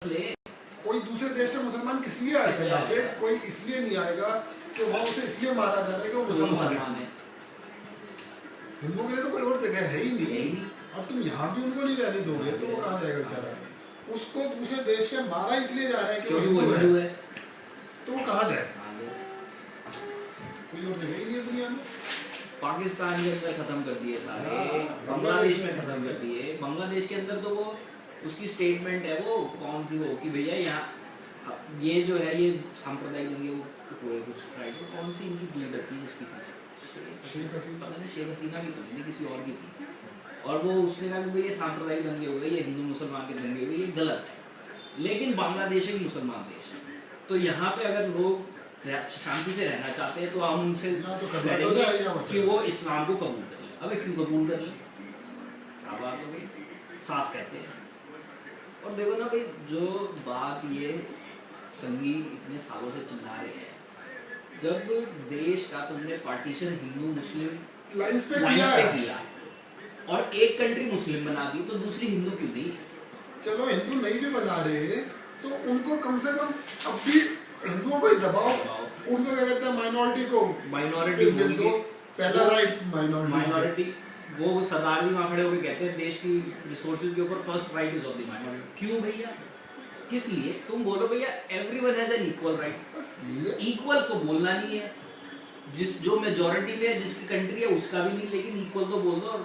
कोई दूसरे देश से मुसलमान किस लिए आएगा यहाँ पे? कोई इसलिए नहीं आएगा कि वहाँ उसे इसलिए मारा जा रहा है कि वो मुसलमान है। हिंदुओं के लिए तो कोई और जगह है ही नहीं। अब तुम यहाँ भी उनको नहीं रहने दोगे तो वो कहाँ जाएगा बेचारा? उसको दूसरे देश से मारा इसलिए जा रहा है कि वो हिंदू है, तो वो कहाँ जाए? कोई और जगह ही नहीं है दुनिया में। पाकिस्तान के अंदर खत्म कर दिए सारे, बांग्लादेश में खत्म कर दिए। बांग्लादेश के अंदर तो वो उसकी स्टेटमेंट है, वो कौन थी वो, कि भैया यहाँ ये जो है ये सांप्रदायिक दंगे वो कुछ राइट, कौन सी इनकी लीडर थी जिसकी थी, शेख हसीना, पता नहीं शेख हसीना की तो नहीं, किसी और की थी। और वो उसने कहा कि ये सांप्रदायिक दंगे हो गए, ये हिंदू मुसलमान के दंगे हो गए, ये गलत है। लेकिन बांग्लादेश एक मुसलमान देश है, तो यहाँ पे अगर लोग शांति से रहना चाहते हैं तो हम उनसे कि वो इस्लाम को कबूल कर लें। अबे क्यों कबूल कर लें? क्या बात हो गई, साफ कहते हैं। और देखो ना भाई, जो बात ये संगी इतने सालों से चिल्ला रहे हैं, जब देश का तुमने पार्टीशन हिंदू मुस्लिम लाइंस पे किया और एक कंट्री मुस्लिम बना दी, तो दूसरी हिंदू क्यों नहीं? चलो हिंदू नहीं भी बना रहे तो उनको कम से कम अब भी हिंदुओं को ही दबाओ। उनको क्या कहते हैं, माइनॉरिटी दो, पहला राइट माइनॉरिटी। वो सरदार जी वहाँ खड़े होकर कहते हैं देश की रिसोर्सेज के ऊपर first right is of the minority. क्यों भैया, किस लिए? तुम बोलो भैया everyone has an equal right. Equal तो बोलना नहीं है, जो मेजॉरिटी में है, जिसकी कंट्री है उसका भी नहीं, लेकिन इक्वल तो बोल दो। और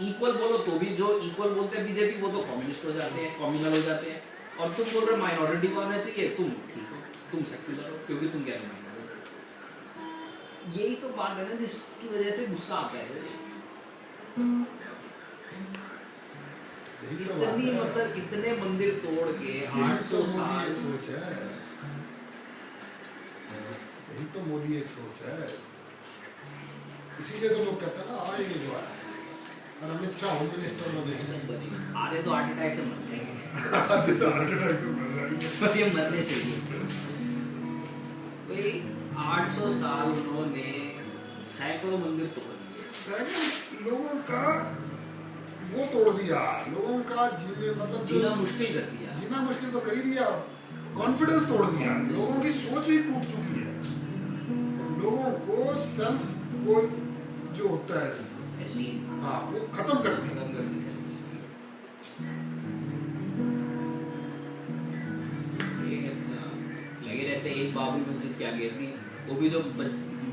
इक्वल बोलो तो भी जो इक्वल बोलते हैं बीजेपी, वो तो कम्युनिस्ट हो जाते हैं, कम्युनल हो जाते हैं। और तुम बोल रहे माइनॉरिटी को आना चाहिए, तुम ठीक हो, तुम सेक्युलर हो, क्योंकि तुम क्या माइनॉरिटी। यही तो बात है ना जिसकी वजह से गुस्सा आता है। इतनी मतलब इतने मंदिर तोड़ के 800 साल सोच है, यही तो मोदी एक सोच है। इसीलिए तो लोग कहते हैं ना आएंगे जो है, और अमित शाह होम मिनिस्टर बने, आधे तो हार्ट अटैक से मर जाएंगे। आधे तो हार्ट अटैक से मर जाएंगे। ये मरने चाहिए भाई। 800 साल उन्होंने सैकड़ों मंदिर तोड़ दिए, सैकड़ों लोगों का वो तोड़ दिया, लोगों का जीने मतलब जीना मुश्किल कर दिया। जीना मुश्किल तो कर ही दिया, कॉन्फिडेंस तोड़ दिया, लोगों की सोच ही टूट चुकी है। लोगों को सेल्फ वो जो होता है हाँ, वो खत्म कर दिया। लगे रहते एक बाबरी मस्जिद क्या गिर दी, वो भी जो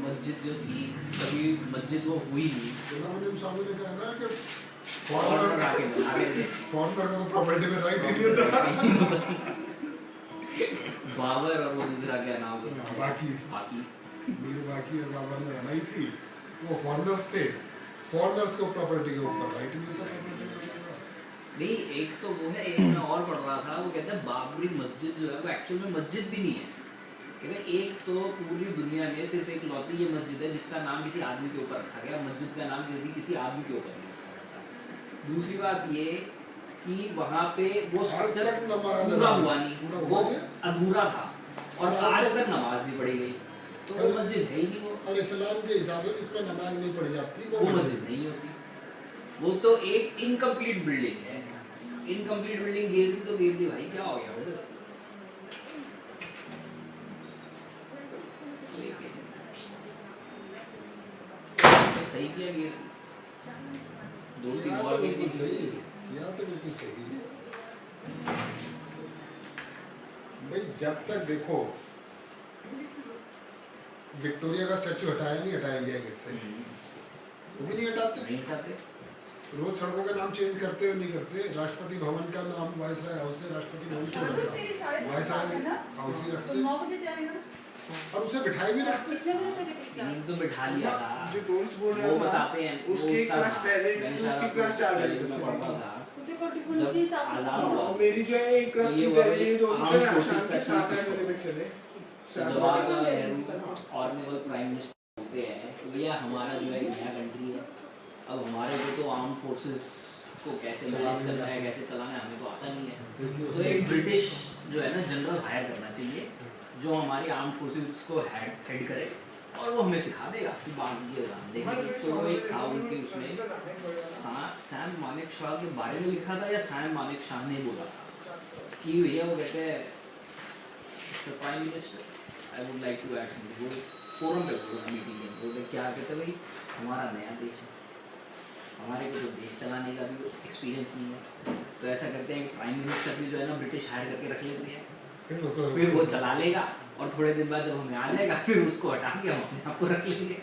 मस्जिद जो थी कभी मस्जिद वो हुई नहीं। मुझे स्वामी ने कहा ना कि फॉरेनर का तो प्रॉपर्टी में राइट ही नहीं होता। बाबर और वो दूसरा क्या नाम है, बाकी मीर बाकी और बाबर ने बनाई थी, वो फॉरेनर्स थे, फॉरेनर्स को प्रॉपर्टी के ऊपर राइट नहीं होता। नहीं, एक तो वो है, एक मैं और पढ़ रहा था, वो कहते हैं बाबरी मस्जिद जो है वो एक्चुअल में मस्जिद भी नहीं है। कहते एक तो पूरी दुनिया में सिर्फ एक लौती ये मस्जिद है जिसका नाम किसी आदमी के ऊपर रखा गया, मस्जिद का नाम किसी आदमी के ऊपर नहीं रखा जाता। दूसरी बात ये कि वहाँ पे वो स्ट्रक्चर पूरा हुआ नहीं, वो अधूरा था, और आज तक नमाज नहीं पढ़ी गई, तो वो मस्जिद है ही नहीं। वो और इस्लाम के हिसाब से जिसमें नमाज नहीं पढ़ी जाती वो मस्जिद नहीं होती, वो तो एक इनकम्प्लीट बिल्डिंग है। इनकम्प्लीट बिल्डिंग गिर दी तो गिर दी भाई, क्या हो गया फिर? सही किया गिर दो तीन और बिल्कुल सही किया, तो बिल्कुल सही है भाई। जब तक देखो विक्टोरिया का स्टैचू हटाया नहीं, हटाया इंडिया गेट से, वो भी नहीं हटाते। रोज सड़कों का नाम चेंज करते नहीं करते। राष्ट्रपति भवन का नाम वायसराय हाउस से राष्ट्रपति भवन क्यों रखा? वायसराय हाउस ही रखते, और उसे बिठाए भी रखते। तो बिठा लिया था, जो दोस्त बोल रहा वो था, बताते हैं उसकी क्लास पहले, उसकी क्लास 4 बजे में पढ़ता था। और मेरी जो है एक क्लास की पहले दोस्त थे, शाम के 7-8 बजे तक चले। Jawaharlal Nehru honourable prime minister होते हैं, भैया हमारा जो है नया कंट्री है, अब हमारे को तो आर्म फोर्सेस को कैसे मैनेज करना है, कैसे चलाना है, हमें तो आता नहीं है। तो एक ब्रिटिश जो है ना जनरल हायर करना चाहिए, जो हमारी आर्म फोर्सेस को हेड करे, और वो हमें सिखा देगा कि बाकी ये जान देंगे। तो वो एक था उनके उसमें सैम मानेकशॉ के बारे में लिखा था, या सैम मानेकशॉ ने बोला था की हुई है, वो कहते हैं the prime minister I would like to add something, वो फोरम पे बोला मीटिंग में, वो क्या कहते भाई हमारा नया देश है, हमारे को तो देश चलाने का भी एक्सपीरियंस नहीं है, तो ऐसा करते हैं प्राइम मिनिस्टर भी जो है ना ब्रिटिश हायर करके रख लेते हैं, फिर वो चला लेगा और थोड़े दिन बाद जब हमें आ जाएगा फिर उसको हटा के हम अपने आप को रख लेंगे।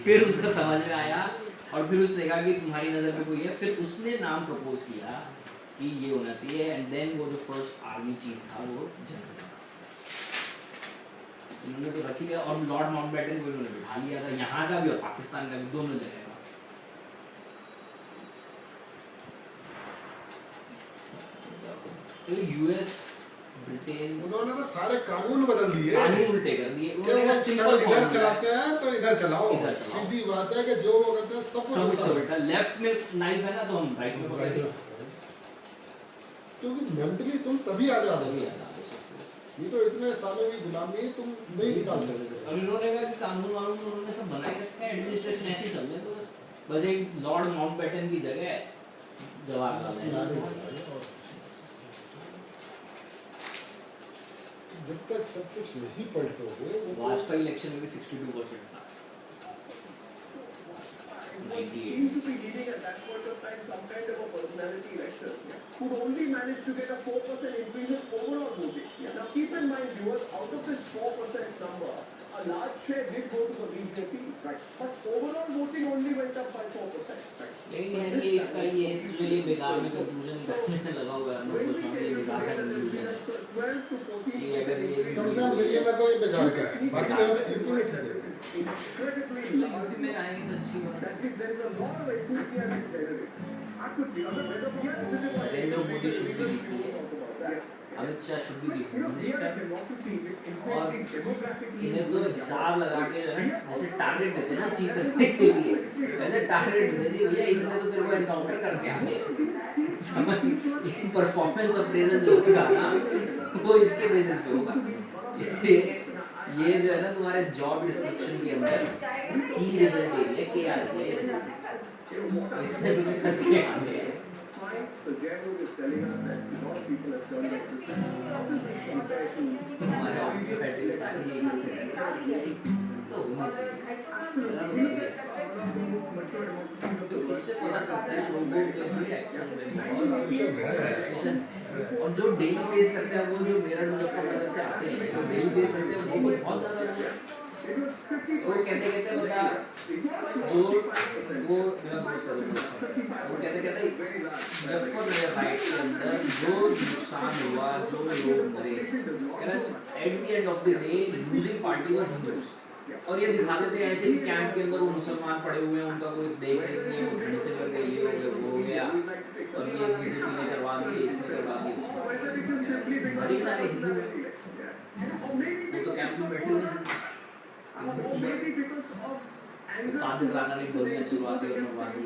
फिर उसको समझ में आया और फिर उसने कहा कि तुम्हारी नज़र में कोई है, फिर उसने नाम प्रपोज किया कि ये होना चाहिए, एंड देन वो जो फर्स्ट आर्मी चीफ था वो जनरल था, उन्होंने तो रख लिया, और लॉर्ड माउंटबेटन को उन्होंने बिठा लिया था, यहाँ का भी और पाकिस्तान का भी, दोनों जगह का। तो यूएस ब्रिटेन उन्होंने तो सारे कानून बदल दिए, कानून उल्टे कर दिए, उन्होंने वो कहा सिंपल इधर चलाते हैं तो इधर चलाओ, इधर चलाओ। सीधी बात है कि जो वो करते हैं सब कुछ सब बेटा लेफ्ट में नाइफ है ना तो हम राइट में पकड़ लेंगे, क्योंकि मेंटली तुम तभी आजाद हो, तभी आता है सबको। नहीं तो इतने सालों की गुलामी तुम नहीं निकाल सकते। और इन्होंने कहा कि कानून वानून उन्होंने सब बनाए रखे हैं, एडमिनिस्ट्रेशन ऐसे चल रहे, तो बस एक लॉर्ड माउंटबेटन की जगह जवाहरलाल नेहरू। जब तक सब कुछ नहीं पलटोगे, वाजपेयी इलेक्शन में भी 62% था, 98 seemed to be leading at that point of time some kind of a personality election, could only manage to get a 4% increase in overall voting. Now keep in mind, viewers, out of this 4% number, a large share did go to the BJP, right? But overall voting only went up by 4%. Right? लेकिन ये इसका ये जो ये बेकार में conclusion रखने में लगा हुआ है, मैं सोचता हूँ ये बेकार का कंक्लूजन है, 12 to 14 कि अगर ये कम से कम दिल्ली में तो ये बेकार का है, बाकी जगह पे सिर्फ नहीं ठीक है। incredibly यूपी में आएंगे तो अच्छी बात है। that if there is a lot of enthusiasm behind it. Absolutely. Narendra Modi should be Amit Shah should be minister, और इन्हें तो हिसाब लगा के जैसे टारगेट देते ना चीफ करने के लिए, वैसे टारगेट देते जी भैया इतने तो तेरे को एनकाउंटर करके आगे समझ, ये परफॉर्मेंस अप्रेजल जो होगा ना वो इसके बेसिस पे होगा। ये जो है ना तुम्हारे जॉब डिस्क्रिप्शन के अंदर की रिजल्ट एरिया के आ रही है, इतने तुम्हें करके आगे है। So Jayanur is telling us that a lot of people have turned back to compared to हमारे ऑफिस में बैठे हुए सारे यही करते हैं, तो होना चाहिए। तो इससे पता चलता है लोगों के लिए एक्चुअल में और जो डेली फेस करते हैं, वो जो मेरठ मुजफ्फरनगर से आते हैं, जो डेली फेस करते हैं वो बहुत ज़्यादा, वो कहते बता जो वो मेरा दोस्त है वो कहते मुजफ्फरनगर राइट के अंदर जो नुकसान हुआ, जो लोग मरे, at the end of the day losing party और हिंदूज, और ये दिखा देते हैं ऐसे ही कैंप के अंदर वो मुसलमान पड़े हुए हैं, उनका कोई देख रेख नहीं है, वो ठंड से कर गए, ये हो गया वो हो गया, और ये बीजेपी ने करवा दी, इसने करवा दी, बड़े सारे हिंदू वो तो कैंप में बैठे हुए हैं, कादिर राना ने गोलियां चलवा दी और मरवा दी।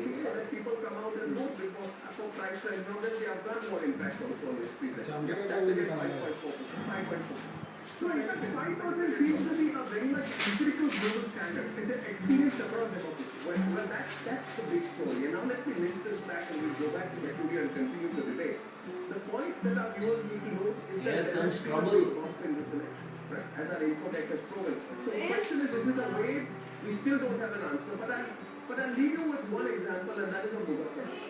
So in fact, 5% seems to be a very much empirical global standard in the experience across democracy. Well, that's the big story. And now let me link this back and we'll go back to the studio and continue the debate. The point that our viewers need to know is that Here comes trouble in this election, right? As our infotech has proven. So the question is it a wave? We still don't have an answer. But I'll leave you with one example, and that is of Muzaffarnagar.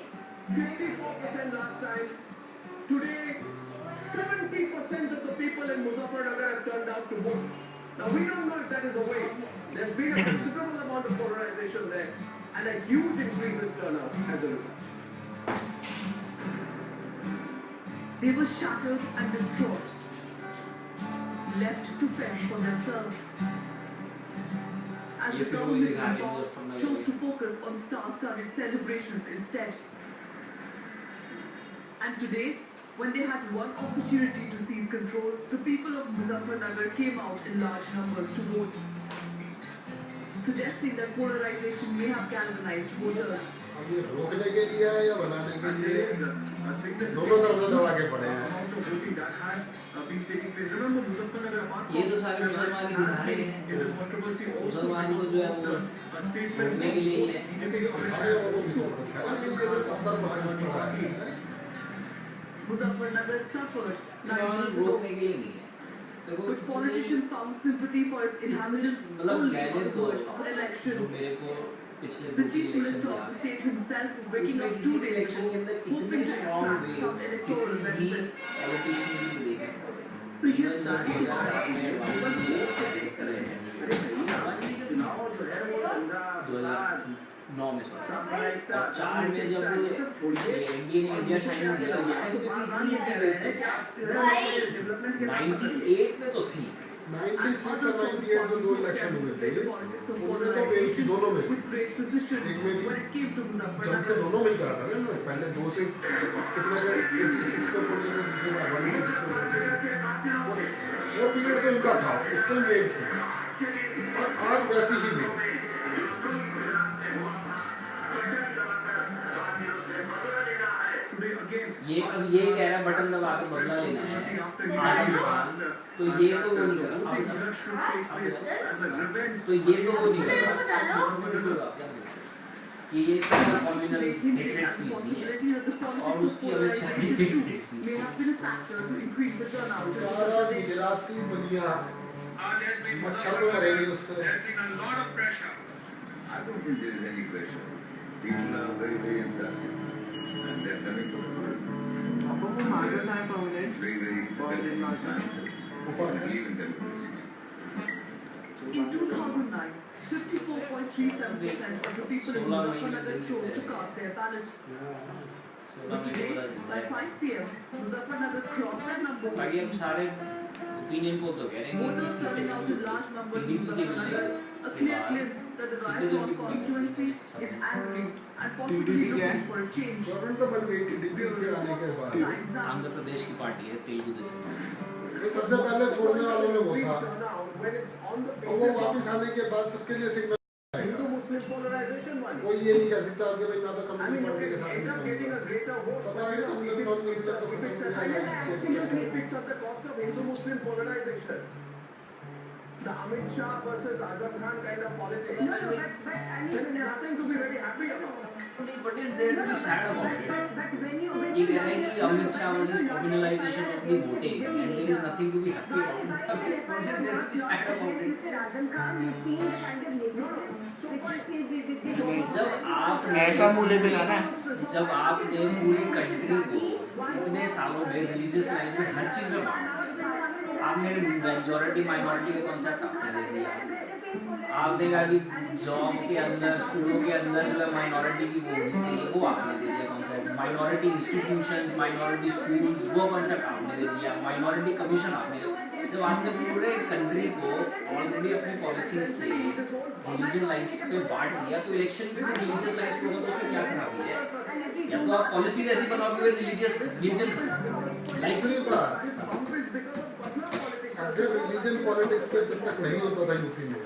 54% last time. Today, 70% of the people in Muzaffarnagar have turned out to vote. Now we don't know if that is a wave. There's been a considerable amount of polarization there and a huge increase in turnout as a result. They were shattered and distraught, left to fend for themselves. As the government involved chose to focus on star-studded celebrations instead. And today, when they had one opportunity to seize control, the people of Muzaffarnagar came out in large numbers to vote, suggesting that polarization may have galvanized voters. अब ये रोकने के लिए है या बनाने के लिए, दोनों तरफ से दबा के पड़े हैं। ये तो सारे मुसलमान ही दिखा रहे हैं, मुसलमान को जो है वो रोकने के लिए ही है। Muzaffarnagar suffered 9 months ago. रोकने के लिए नहीं है देखो But politicians found sympathy for its inhabitants मतलब only मैंने on the तो verge of an जो election. मेरे को पिछले The 2 chief election minister of the state himself waking उसमें up किसी 2 भी days इलेक्शन के ago, अंदर hoping इतने to strong extract way some electoral किसी भी benefits. पॉलिटिशियन भी नहीं देखे इवन जब 2004 में एडवांस करे हैं 2009 में सॉरी और 4 में जब इंडिया शाइनिंग दिया उस टाइम पे भी इतनी रेट थी 98 में तो थी 96 और 98 जो 2 इलेक्शन हुए थे उनमें तो वेट थी दोनों में थी एक में भी जब तो दोनों में ही करा था ना उन्होंने पहले 2 से कितने से 86 पे पहुंचे थे दूसरी बार 186 पे पहुंचे थे वो पीरियड तो इनका था उस टाइम वेट थी और आज वैसी ही वेट ये अब ये कह रहा बटन दबा के बदला लेना है आजम खान तो ये तो वो नहीं कर तो ये तो वो नहीं कर ये कम्युनल हेट्रेड स्पीच नहीं है और उसकी अमित शाह सारा गुजराती बनिया मच्छर तो मरेंगे उससे I don't think there is any pressure. People are very, very enthusiastic and they are coming to the world. अब वो मांगे ना It's permanent very, very But in difficult Assam. to believe in democracy. In 2009, 54.37% of the people in Muzaffarnagar chose to cast their ballot. But today, by 5 p.m., Muzaffarnagar crossed that number. बाकी अब सारे opinion poll तो कह रहे हैं Voters कि turning out in large numbers in Muzaffarnagar, a clear glimpse that the riot-torn constituency is angry and possibly looking for a change. Government तो बन गई टीडीपी के आने के बाद Lines down. आंध्र प्रदेश की पार्टी है तेलुगु देशम ये सबसे पहले छोड़ने वालों में वो था When it's on the और वो basis वापस आने के बाद सबके लिए सिग्नल आएगा Hindu-Muslim polarization one. कोई ये नहीं कह सकता कि भाई मैं तो I community mean, you party के can साथ end up नहीं getting a रहूंगा greater vote. सब आगे कम्युनिटी नॉन कम्युनिटी तो If it's खत्म a हो जाएगा absolutely if it's at the cost of Hindu-Muslim polarization. The Amit Shah versus Azam Khan kind of politics. Then it's nothing to be very happy about. What is there to be sad about it? ये कह रहे हैं कि Amit Shah versus communalization of the voting and there is nothing to be happy about what is there to be sad about it जब आप ऐसा मुँह लेके जाना जब आपने पूरी कंट्री को इतने सालों में रिलीजियस लाइन में हर चीज में बांटा आपने मेजॉरिटी माइनॉरिटी का कॉन्सेप्ट आपने दे दिया आपने कहा कि जॉब्स के अंदर स्कूलों के अंदर जो है माइनॉरिटी की वो होनी चाहिए वो आपने दे दिया concept minority institutions minority schools वो कॉन्सेप्ट आपने दे दिया माइनॉरिटी कमीशन आपने जब आपने पूरे कंट्री को ऑलरेडी अपनी पॉलिसी से रिलीजन लाइन्स पे बांट दिया तो इलेक्शन में भी रिलीजियस लाइन्स पे होगा तो उसमें क्या खराबी है या तो आप पॉलिसी ऐसी बनाओ कि रिलीजियस रिलीजन दूसरी बात अगर रिलीजन पॉलिटिक्स पे जब तक नहीं होता था यूपी में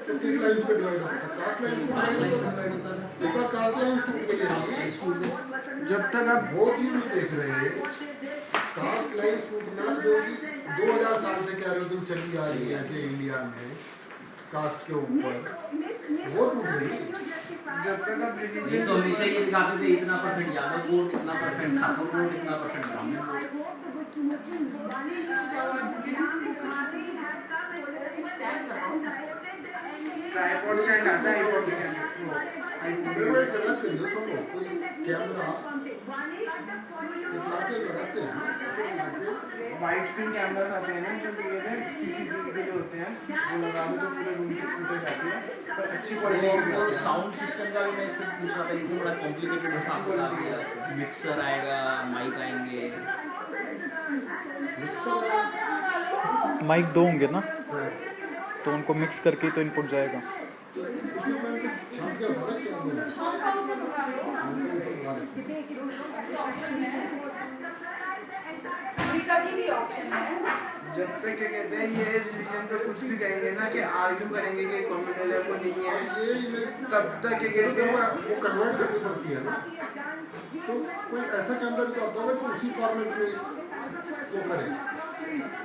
तो किस लाइन्स पे डिवाइड होता था कास्ट लाइन्स पे डिवाइड होता था एक बार कास्ट लाइन्स टूट गई है जब तक आप वो चीज नहीं देख रहे हैं कास्ट लाइन्स टूटना जो कि 2000 साल से कह रहे हो तुम चली आ रही है कि इंडिया में कास्ट के ऊपर वो टूट गई जब तक आप ये रिलीजन तो हमेशा ये दिखाते थे इतना परसेंट यादव वोट इतना परसेंट ठाकुर वोट इतना परसेंट ब्राह्मण वोट ट्राइपॉड स्टैंड आता है आईपॉड के मेरे को एक सजेस्ट करिए सब लोग कोई कैमरा एक लाके लगाते हैं वाइड स्क्रीन कैमरास आते हैं ना जो कि कहते हैं सीसीटीवी के लिए होते हैं वो लगा दो तो पूरे रूम की फुटेज आती है पर अच्छी क्वालिटी की भी तो आती है साउंड सिस्टम का भी मैं इससे पूछ रहा था इसने बड़ा कॉम्प्लिकेटेड हिसाब बता दिया मिक्सर आएगा माइक आएंगे माइक दो होंगे ना तो उनको मिक्स करके ही तो इनपुट जाएगा तो इक्विपमेंट तो छांट के रखा क्या जब तक क्या कहते हैं ये रिलीजन पे कुछ भी कहेंगे ना कि आर्ग्यू करेंगे कि कम्युनल है वो नहीं है ये इमेज तब तक क्या कहते हैं वो कन्वर्ट करनी पड़ती है ना तो कोई ऐसा कैमरा भी तो आता होगा जो उसी फॉर्मेट में वो करे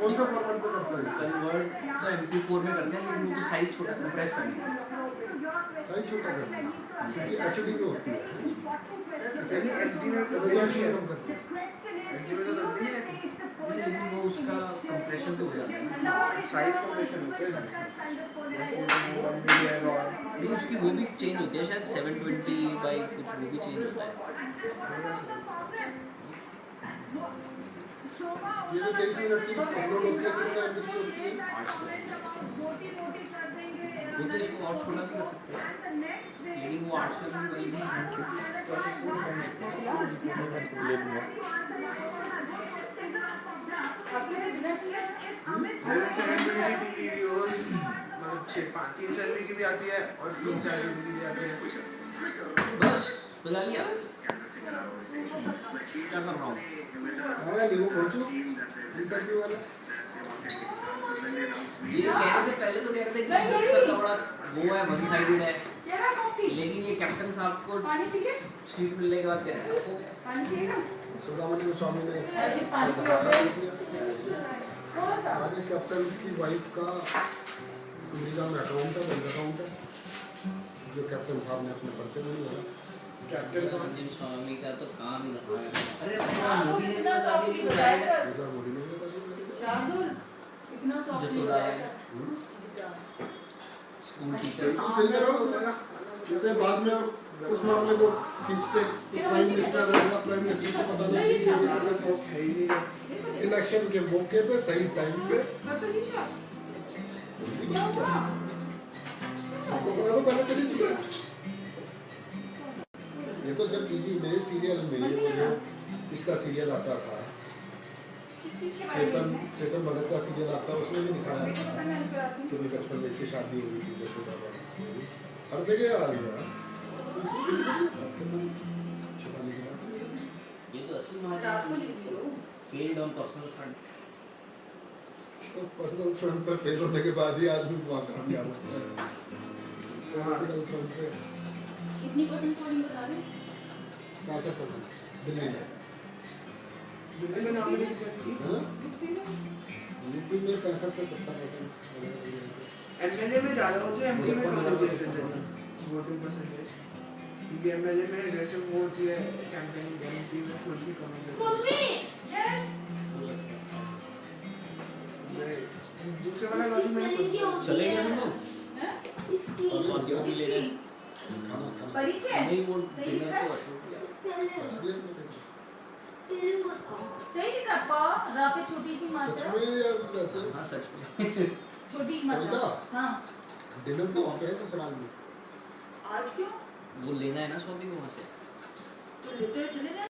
कौन सा फॉर्मेट में करता है इसका कन्वर्ट तो MP4 में करते हैं लेकिन वो तो साइज छोटा कंप्रेस करना है साइज छोटा करना है क्योंकि एचडी में होती है यानी एचडी में रेजोल्यूशन कम करती है एसडी में तो तब भी नहीं रहती। नहीं, लेकिन वो उसका कंप्रेशन तो हो जाता है ना। साइज कॉम्प्रेशन होते हैं जैसे वो भी है रॉ है। नहीं, उसकी वो भी चेंज होती है शायद 720 बाई कुछ, वो भी चेंज होता है। ये जो 23 मिनट की अपलोड होती है कितने एमबी की होती है? वो तो इसको और छोटा भी कर सकते हैं, लेकिन वो 800 MB वाली नहीं है। ले लूँगा। जैसे 720p वीडियोस मतलब 3-4 MB की भी आती है और 3-4 MB की भी आती है। बस बजा लिया। क्या कर रहा हूँ? हाँ लिखो पहुँचो इंटरव्यू वाला। ये कह रहे थे पहले, तो कह रहे थे कि बक्सर का बड़ा वो है, वन साइडेड है, लेकिन ये कैप्टन साहब को सीट मिलने के बाद कह रहे हैं सुब्रमण्यम स्वामी ने आगे कैप्टन की वाइफ का अमेरिका में अकाउंट है, बैंक अकाउंट है, जो कैप्टन साहब ने अपने पर्चे में लिया। कैप्टन का सुब्रमण्यम स्वामी का तो काम ही रहा है। अरे अपना मोदी ने बता दिया कि वो जाएगा। मोदी ने बता दिया। जसोदा है, स्कूल टीचर। बिल्कुल सही कह रहा हूँ। जैसे बाद में उस मामले को खींचते प्राइम मिनिस्टर रहेगा, प्राइम मिनिस्टर को पता नहीं है ही नहीं। इलेक्शन के मौके पे सही टाइम पे सबको पता तो पहले चली चुका है। ये तो जब टीवी में सीरियल में वो जो इसका सीरियल आता था, चेतन भगत का सीरियल आता है, उसमें भी दिखाया था कि मेरे बचपन में इसकी शादी हुई थी जसोदा से। हर जगह आ गया छुपाने की बात नहीं। ये तो असली महाराज फेल्ड ऑन पर्सनल फ्रंट। तो पर्सनल फ्रंट पर फेल होने के बाद ही आदमी वहाँ कामयाब होता है। पर्सनल फ्रंट पे कितनी परसेंट पोलिंग बता रहे हैं? 65% दिल्ली में। दिल्ली में नाम नहीं किया थी। हाँ? यूपी में 65 से 70%। एमएलए में ज़्यादा होती है, एमपी में कम होती है वोटिंग परसेंटेज। क्योंकि एमएलए में जैसे वो होती है कैंपेनिंग, एमपी में थोड़ी कम है। दूसरे वाला लॉजिक मैंने चले गए हम लोग और सौदियों की ले गए खाना परिचय नहीं, वो डिनर तो अशोक किया। सही लिखा पा रा पे छोटी की सच मात्रा में या वैसे? हाँ सच में। छोटी की मात्रा। हाँ डिनर तो वहाँ पे है ससुराल में। आज क्यों वो लेना है ना सौदी को वहाँ से। तो लेते चले जाए।